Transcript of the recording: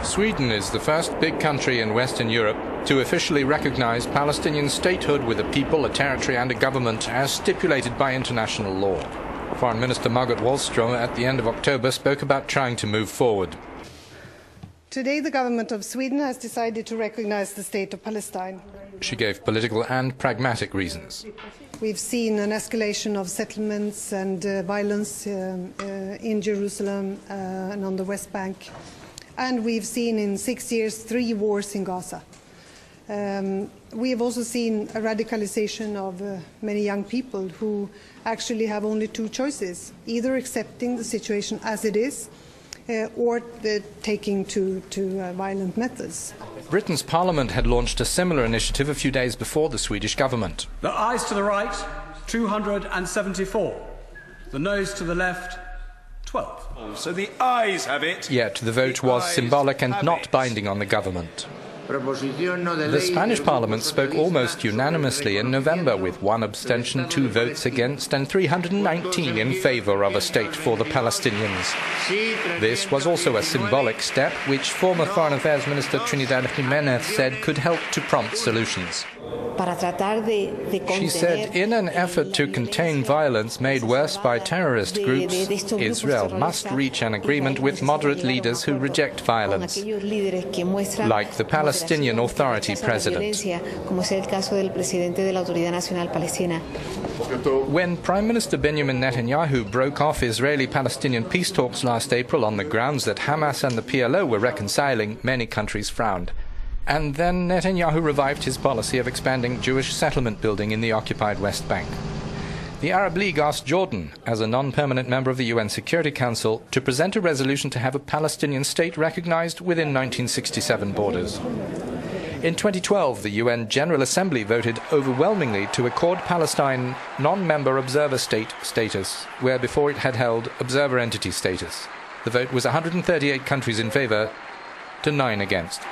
Sweden is the first big country in Western Europe to officially recognize Palestinian statehood with a people, a territory and a government as stipulated by international law. Foreign Minister Margot Wallström at the end of October spoke about trying to move forward. Today the government of Sweden has decided to recognize the state of Palestine. She gave political and pragmatic reasons. We've seen an escalation of settlements and violence in Jerusalem and on the West Bank. And we've seen in 6 years 3 wars in Gaza. We have also seen a radicalization of many young people who actually have only 2 choices, either accepting the situation as it is or taking to violent methods. Britain's Parliament had launched a similar initiative a few days before the Swedish government. The ayes to the right, 274. The noes to the left, 12. So the ayes have it. Yet the vote was symbolic and not binding on the government. The Spanish Parliament spoke almost unanimously in November, with 1 abstention, 2 votes against and 319 in favour of a state for the Palestinians. This was also a symbolic step which former Foreign Affairs Minister Trinidad Jimenez said could help to prompt solutions. She said, in an effort to contain violence made worse by terrorist groups, Israel must reach an agreement with moderate leaders who reject violence, like the Palestinian Authority President. When Prime Minister Benjamin Netanyahu broke off Israeli-Palestinian peace talks last April on the grounds that Hamas and the PLO were reconciling, many countries frowned. And then Netanyahu revived his policy of expanding Jewish settlement building in the occupied West Bank. The Arab League asked Jordan, as a non-permanent member of the UN Security Council, to present a resolution to have a Palestinian state recognized within 1967 borders. In 2012, the UN General Assembly voted overwhelmingly to accord Palestine non-member observer state status, where before it had held observer entity status. The vote was 138 countries in favor to 9 against.